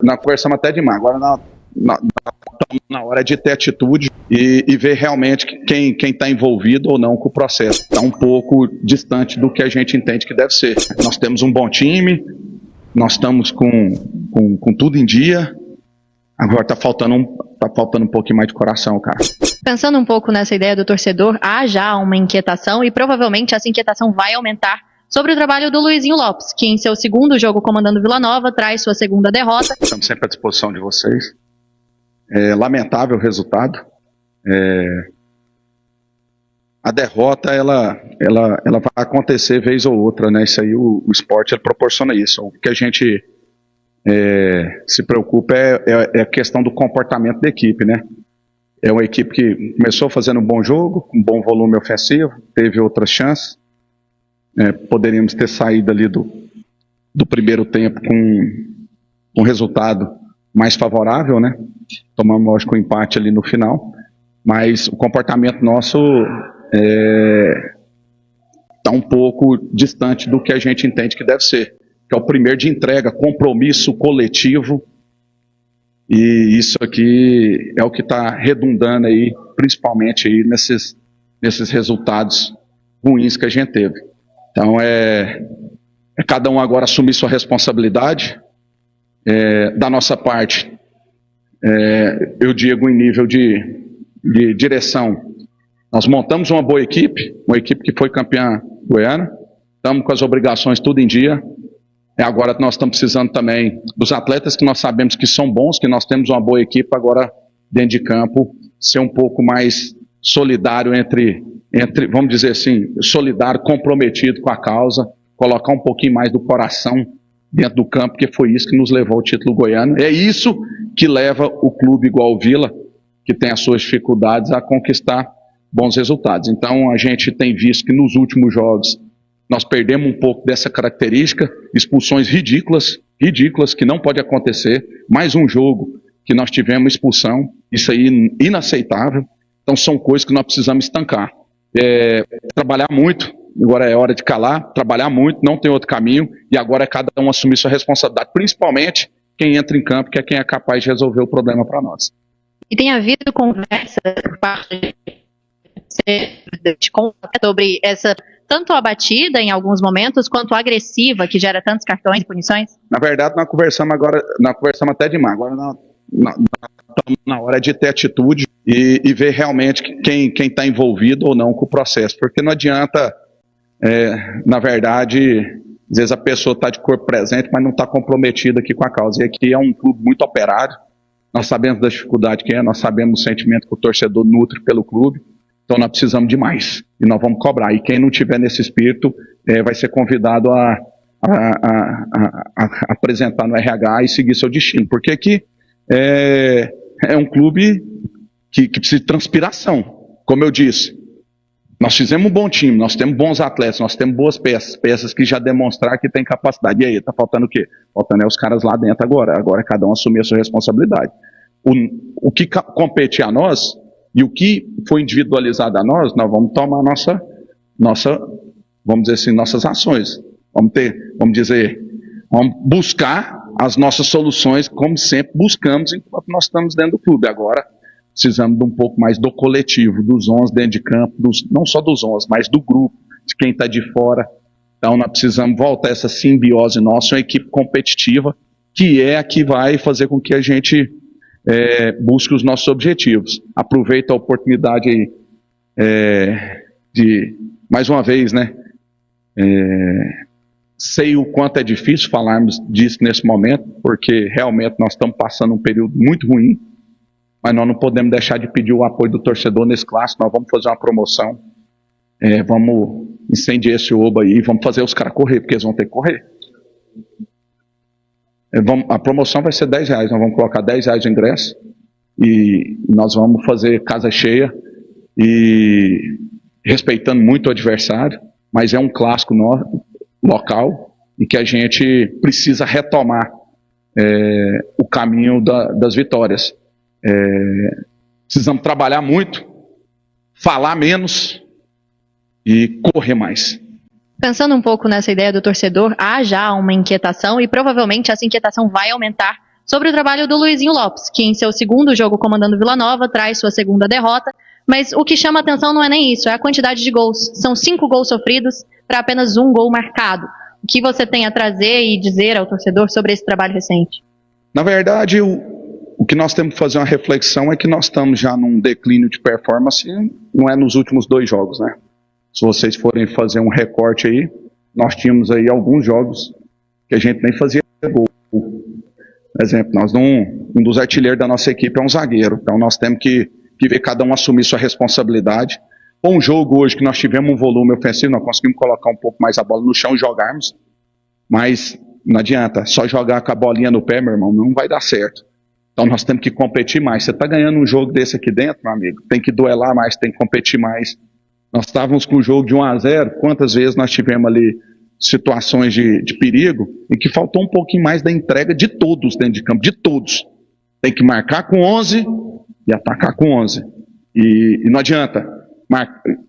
Nós conversamos até demais. Agora na hora de ter atitude e ver realmente quem está envolvido ou não com o processo. Está um pouco distante do que a gente entende que deve ser. Nós temos um bom time, nós estamos com tudo em dia. Agora está faltando um pouquinho mais de coração, cara. Pensando um pouco nessa ideia do torcedor, há já uma inquietação e provavelmente essa inquietação vai aumentar sobre o trabalho do Luizinho Lopes, que em seu segundo jogo comandando Vila Nova traz sua segunda derrota. Estamos sempre à disposição de vocês. É lamentável o resultado. A derrota ela vai acontecer vez ou outra, né? Isso aí o esporte ele proporciona isso. O que a gente se preocupa é a questão do comportamento da equipe, né? É uma equipe que começou fazendo um bom jogo, com um bom volume ofensivo, teve outras chances. Poderíamos ter saído ali do primeiro tempo com um resultado mais favorável, né? Tomamos, lógico, um empate ali no final, mas o comportamento nosso está um pouco distante do que a gente entende que deve ser, que é o primeiro de entrega, compromisso coletivo, e isso aqui é o que está redundando aí, principalmente aí nesses resultados ruins que a gente teve. Então é cada um agora assumir sua responsabilidade. Da nossa parte, eu digo em nível de direção, nós montamos uma boa equipe, uma equipe que foi campeã goiana, estamos com as obrigações tudo em dia. Agora nós estamos precisando também dos atletas que nós sabemos que são bons, que nós temos uma boa equipe, agora dentro de campo, ser um pouco mais solidário entre vamos dizer assim, solidário, comprometido com a causa, colocar um pouquinho mais do coração dentro do campo, porque foi isso que nos levou ao título goiano. É isso que leva o clube igual o Vila, que tem as suas dificuldades, a conquistar bons resultados. Então a gente tem visto que nos últimos jogos nós perdemos um pouco dessa característica, expulsões ridículas, que não pode acontecer. Mais um jogo que nós tivemos expulsão, isso aí inaceitável. Então são coisas que nós precisamos estancar. Trabalhar muito, agora é hora de calar, trabalhar muito, não tem outro caminho, e agora é cada um assumir sua responsabilidade, principalmente quem entra em campo, que é quem é capaz de resolver o problema para nós. E tem havido conversa por parte sobre essa tanto abatida em alguns momentos, quanto agressiva, que gera tantos cartões e punições? Na verdade, nós conversamos até demais. Agora estamos na hora de ter atitude e ver realmente quem está envolvido ou não com o processo. Porque não adianta, na verdade, às vezes a pessoa está de corpo presente, mas não está comprometida aqui com a causa. E aqui é um clube muito operário, nós sabemos da dificuldade que é, nós sabemos o sentimento que o torcedor nutre pelo clube. Então nós precisamos de mais, e nós vamos cobrar. E quem não tiver nesse espírito vai ser convidado a apresentar no RH e seguir seu destino. Porque aqui é um clube que precisa de transpiração. Como eu disse, nós fizemos um bom time, nós temos bons atletas, nós temos boas peças que já demonstraram que tem capacidade. E aí, está faltando o quê? Faltando os caras lá dentro agora. Agora cada um assumir a sua responsabilidade. O que compete a nós, e o que foi individualizado a nós vamos tomar vamos dizer assim, nossas ações. Vamos buscar as nossas soluções, como sempre buscamos enquanto nós estamos dentro do clube. Agora, precisamos de um pouco mais do coletivo, dos 11 dentro de campo, não só dos 11, mas do grupo, de quem está de fora. Então, nós precisamos voltar a essa simbiose nossa, uma equipe competitiva, que é a que vai fazer com que a gente busque os nossos objetivos. Aproveito a oportunidade aí, de, mais uma vez, né, sei o quanto é difícil falarmos disso nesse momento, porque realmente nós estamos passando um período muito ruim, mas nós não podemos deixar de pedir o apoio do torcedor nesse clássico. Nós vamos fazer uma promoção, vamos incendiar esse oba aí, vamos fazer os caras correr, porque eles vão ter que correr. A promoção vai ser R$10, nós vamos colocar R$10 de ingresso e nós vamos fazer casa cheia e respeitando muito o adversário, mas é um clássico local e que a gente precisa retomar o caminho das vitórias. Precisamos trabalhar muito, falar menos e correr mais. Pensando um pouco nessa ideia do torcedor, há já uma inquietação e provavelmente essa inquietação vai aumentar sobre o trabalho do Luizinho Lopes, que em seu segundo jogo comandando Vila Nova traz sua segunda derrota, mas o que chama atenção não é nem isso, é a quantidade de gols. São 5 gols sofridos para apenas 1 gol marcado. O que você tem a trazer e dizer ao torcedor sobre esse trabalho recente? Na verdade, o que nós temos que fazer uma reflexão é que nós estamos já num declínio de performance, não é nos últimos 2 jogos, né? Se vocês forem fazer um recorte aí, nós tínhamos aí alguns jogos que a gente nem fazia gol. Por exemplo, um dos artilheiros da nossa equipe é um zagueiro, então nós temos que ver cada um assumir sua responsabilidade. Com um jogo hoje que nós tivemos um volume ofensivo, nós conseguimos colocar um pouco mais a bola no chão e jogarmos, mas não adianta, só jogar com a bolinha no pé, meu irmão, não vai dar certo. Então nós temos que competir mais. Você está ganhando um jogo desse aqui dentro, meu amigo, tem que duelar mais, tem que competir mais. Nós estávamos com um jogo de 1-0, quantas vezes nós tivemos ali situações de perigo e que faltou um pouquinho mais da entrega de todos dentro de campo, de todos. Tem que marcar com 11 e atacar com 11. E não adianta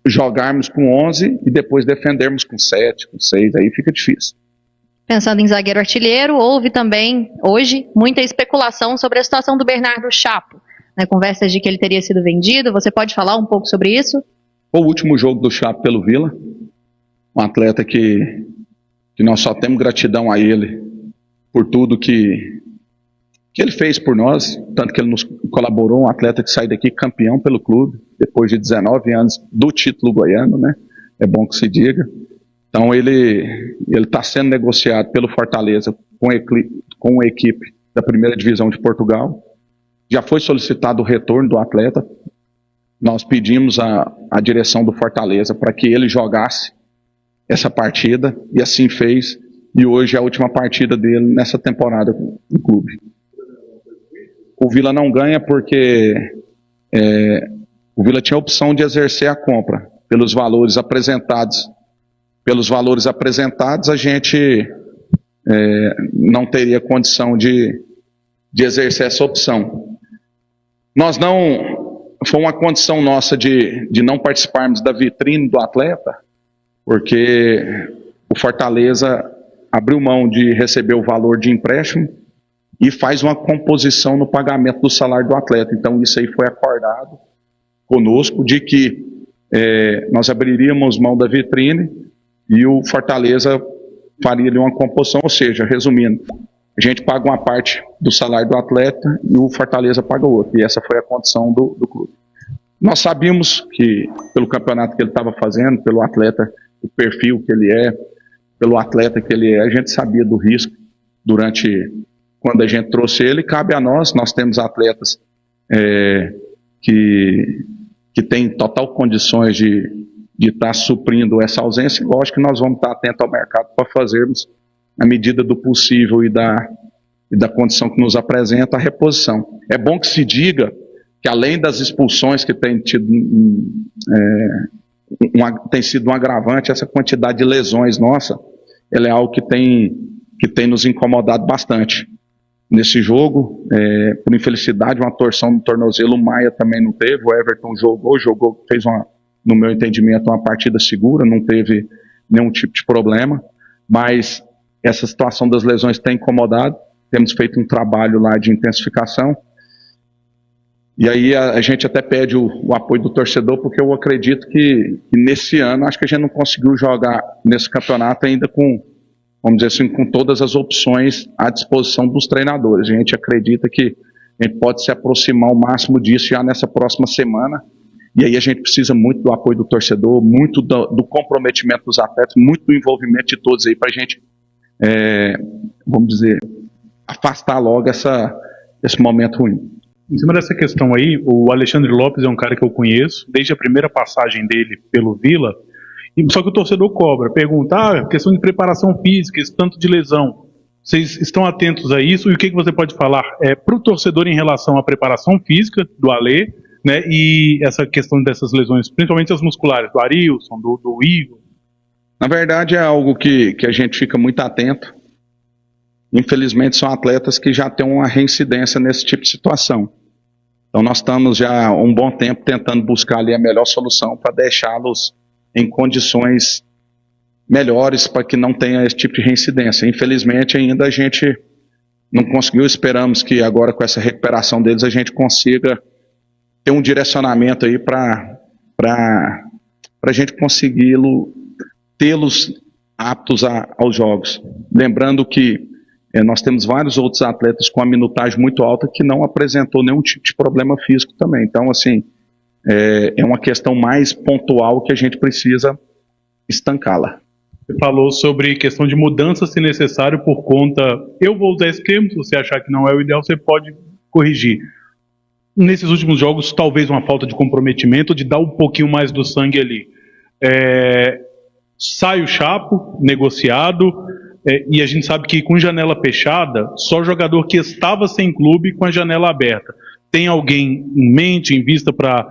jogarmos com 11 e depois defendermos com 7, com 6, aí fica difícil. Pensando em zagueiro artilheiro, houve também, hoje, muita especulação sobre a situação do Bernardo Chapo, né, conversas de que ele teria sido vendido. Você pode falar um pouco sobre isso? O último jogo do Chapo pelo Vila, um atleta que nós só temos gratidão a ele por tudo que ele fez por nós, tanto que ele nos colaborou, um atleta que sai daqui campeão pelo clube, depois de 19 anos do título goiano, né? É bom que se diga. Então ele está sendo negociado pelo Fortaleza com a equipe da primeira divisão de Portugal. Já foi solicitado o retorno do atleta. Nós pedimos a direção do Fortaleza para que ele jogasse essa partida, e assim fez, e hoje é a última partida dele nessa temporada no clube. O Vila não ganha porque o Vila tinha a opção de exercer a compra pelos valores apresentados. Pelos valores apresentados, a gente não teria condição de exercer essa opção. Foi uma condição nossa de não participarmos da vitrine do atleta, porque o Fortaleza abriu mão de receber o valor de empréstimo e faz uma composição no pagamento do salário do atleta. Então isso aí foi acordado conosco, de que nós abriríamos mão da vitrine e o Fortaleza faria ali uma composição, ou seja, resumindo, a gente paga uma parte do salário do atleta e o Fortaleza paga outra, e essa foi a condição do clube. Nós sabíamos que, pelo campeonato que ele estava fazendo, pelo atleta, o perfil que ele é, pelo atleta que ele é, a gente sabia do risco quando a gente trouxe ele. Cabe a nós temos atletas que têm total condições de estar suprindo essa ausência. Lógico que nós vamos estar atentos ao mercado para fazermos, na medida do possível e da condição que nos apresenta, a reposição. É bom que se diga que, além das expulsões que tem tido, tem sido um agravante, essa quantidade de lesões nossa, ela é algo que tem nos incomodado bastante. Nesse jogo, por infelicidade, uma torção no tornozelo, o Maia também não teve, o Everton jogou, fez no meu entendimento, uma partida segura, não teve nenhum tipo de problema, mas essa situação das lesões tem incomodado. Temos feito um trabalho lá de intensificação, e aí a gente até pede o apoio do torcedor, porque eu acredito que nesse ano, acho que a gente não conseguiu jogar nesse campeonato ainda vamos dizer assim, com todas as opções à disposição dos treinadores. A gente acredita que a gente pode se aproximar ao máximo disso já nessa próxima semana, e aí a gente precisa muito do apoio do torcedor, muito do comprometimento dos atletas, muito do envolvimento de todos aí, para a gente, vamos dizer, afastar logo esse momento ruim. Em cima dessa questão aí, o Alexandre Lopes é um cara que eu conheço, desde a primeira passagem dele pelo Vila, só que o torcedor cobra, pergunta, questão de preparação física, esse tanto de lesão, vocês estão atentos a isso? E o que você pode falar para o torcedor em relação à preparação física do Alê, né, e essa questão dessas lesões, principalmente as musculares, do Arilson, do Igor? Na verdade, é algo que a gente fica muito atento. Infelizmente, são atletas que já têm uma reincidência nesse tipo de situação. Então, nós estamos já há um bom tempo tentando buscar ali a melhor solução para deixá-los em condições melhores para que não tenha esse tipo de reincidência. Infelizmente, ainda a gente não conseguiu. Esperamos que agora com essa recuperação deles a gente consiga ter um direcionamento aí para a gente conseguir tê-los aptos aos jogos. Lembrando que nós temos vários outros atletas com a minutagem muito alta que não apresentou nenhum tipo de problema físico também. Então, assim, é uma questão mais pontual que a gente precisa estancá-la. Você falou sobre questão de mudança se necessário por conta... Eu vou usar esse termo, se você achar que não é o ideal, você pode corrigir. Nesses últimos jogos, talvez uma falta de comprometimento, de dar um pouquinho mais do sangue ali. Sai o Chapo, negociado, e a gente sabe que com janela fechada, só jogador que estava sem clube com a janela aberta. Tem alguém em mente, em vista para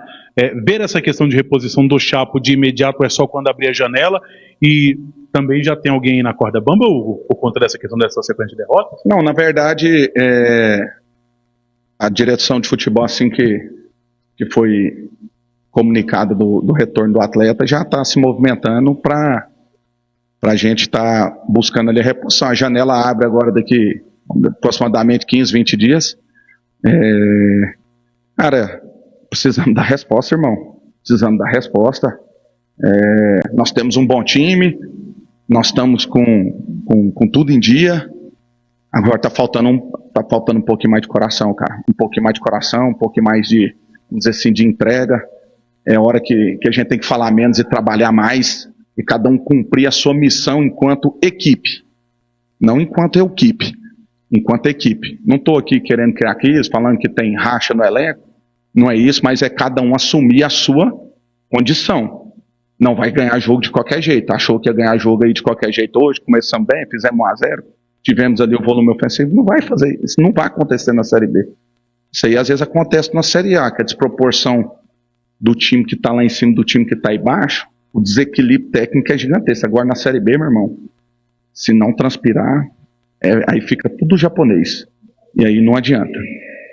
ver essa questão de reposição do Chapo de imediato, é só quando abrir a janela? E também já tem alguém na corda bamba, Hugo, por conta dessa questão dessa sequência de derrotas? Não, na verdade, a direção de futebol, assim que foi comunicado do retorno do atleta, já está se movimentando para a gente estar buscando ali a reposição. A janela abre agora daqui aproximadamente 15, 20 dias. Cara, precisamos dar resposta, irmão. Precisamos dar resposta. Nós temos um bom time, nós estamos com tudo em dia. Agora está faltando um pouquinho mais de coração, cara. Um pouquinho mais de coração, um pouquinho mais de, vamos dizer assim, de entrega. É hora que a gente tem que falar menos e trabalhar mais, e cada um cumprir a sua missão enquanto equipe. Não enquanto equipe, enquanto equipe. Não estou aqui querendo criar crise, falando que tem racha no elenco. Não é isso, mas é cada um assumir a sua condição. Não vai ganhar jogo de qualquer jeito. Achou que ia ganhar jogo aí de qualquer jeito hoje, começamos bem, fizemos 1-0. Tivemos ali o volume ofensivo, não vai fazer isso, não vai acontecer na Série B. Isso aí às vezes acontece na Série A, que a desproporção do time que está lá em cima do time que está aí embaixo, o desequilíbrio técnico é gigantesco. Agora na Série B, meu irmão, se não transpirar, aí fica tudo japonês, e aí não adianta.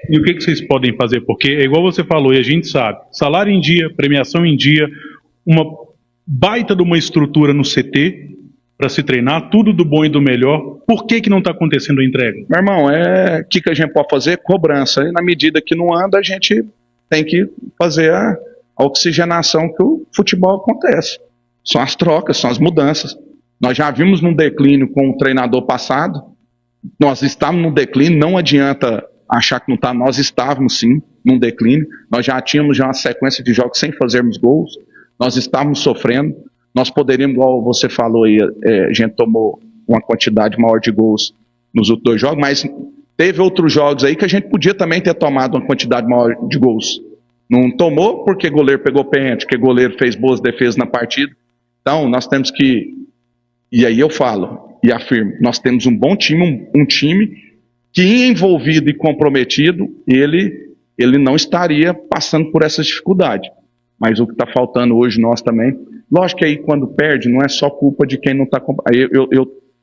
E o que vocês podem fazer? Porque é igual você falou, e a gente sabe, salário em dia, premiação em dia, uma baita de uma estrutura no CT, para se treinar, tudo do bom e do melhor. Por que não está acontecendo a entrega? Meu irmão, o que a gente pode fazer? Cobrança. E na medida que não anda, a gente tem que fazer a oxigenação que o futebol acontece. São as trocas, são as mudanças. Nós já vimos num declínio com o treinador passado, nós estávamos num declínio, não adianta achar que não está, nós estávamos sim num declínio, nós já tínhamos uma sequência de jogos sem fazermos gols, nós estávamos sofrendo. Nós poderíamos, igual você falou aí, a gente tomou uma quantidade maior de gols nos outros 2 jogos, mas teve outros jogos aí que a gente podia também ter tomado uma quantidade maior de gols. Não tomou porque goleiro pegou pênalti, porque goleiro fez boas defesas na partida. Então, nós temos que, e aí eu falo e afirmo, nós temos um bom time, um time que envolvido e comprometido, ele não estaria passando por essas dificuldades. Mas o que está faltando hoje nós também, lógico que aí quando perde não é só culpa de quem não está...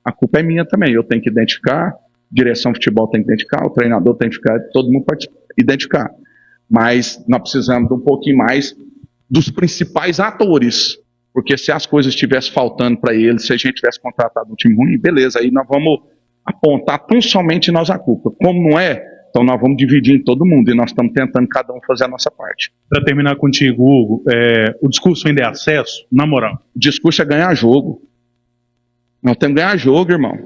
A culpa é minha também, eu tenho que identificar, direção de futebol tem que identificar, o treinador tem que identificar, todo mundo pode identificar. Mas nós precisamos de um pouquinho mais dos principais atores, porque se as coisas estivessem faltando para eles, se a gente tivesse contratado um time ruim, beleza, aí nós vamos apontar tão somente nós a culpa. Como não é, então nós vamos dividir em todo mundo e nós estamos tentando cada um fazer a nossa parte. Para terminar contigo, Hugo, o discurso ainda é acesso, na moral? O discurso é ganhar jogo. Nós temos que ganhar jogo, irmão.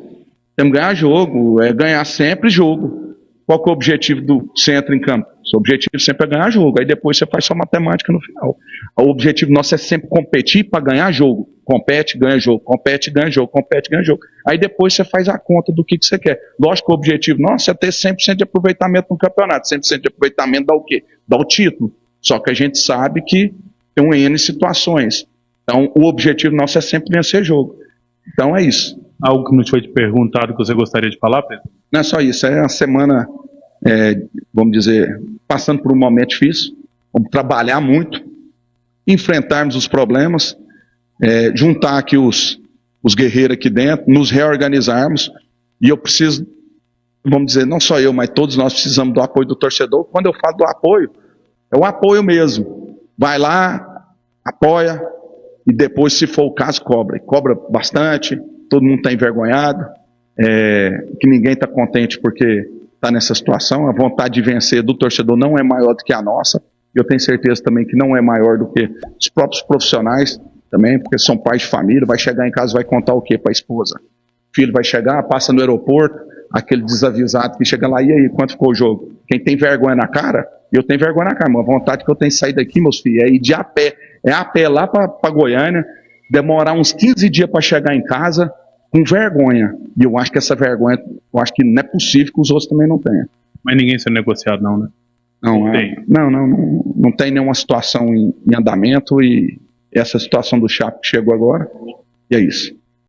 Temos que ganhar jogo, é ganhar sempre jogo. Qual que é o objetivo do centro em campo? O objetivo sempre é ganhar jogo, aí depois você faz sua matemática no final. O objetivo nosso é sempre competir para ganhar jogo. Compete, ganha jogo, compete, ganha jogo, compete, ganha jogo. Aí depois você faz a conta do que você quer. Lógico que o objetivo nosso é ter 100% de aproveitamento no campeonato. 100% de aproveitamento dá o quê? Dá o título. Só que a gente sabe que tem um N situações. Então o objetivo nosso é sempre vencer jogo. Então é isso. Algo que não te foi perguntado que você gostaria de falar, Pedro? Não é só isso, é a semana, vamos dizer, passando por um momento difícil, vamos trabalhar muito, enfrentarmos os problemas, juntar aqui os guerreiros aqui dentro, nos reorganizarmos, e eu preciso, vamos dizer, não só eu, mas todos nós precisamos do apoio do torcedor. Quando eu falo do apoio, é o apoio mesmo. Vai lá, apoia, e depois, se for o caso, cobra. E cobra bastante, todo mundo está envergonhado. que ninguém está contente porque está nessa situação. A vontade de vencer do torcedor não é maior do que a nossa. Eu tenho certeza também que não é maior do que os próprios profissionais também, porque são pais de família, vai chegar em casa, vai contar o quê para a esposa? O filho vai chegar, passa no aeroporto, aquele desavisado que chega lá, e aí, quanto ficou o jogo? Quem tem vergonha na cara, eu tenho vergonha na cara, mas a vontade que eu tenho de sair daqui, meus filhos, é ir de a pé, lá para Goiânia, demorar uns 15 dias para chegar em casa, com vergonha. E eu acho que essa vergonha, eu acho que não é possível que os outros também não tenham. Mas ninguém sendo negociado não, né? Não tem nenhuma situação em andamento, e essa situação do Chape chegou agora, e é isso.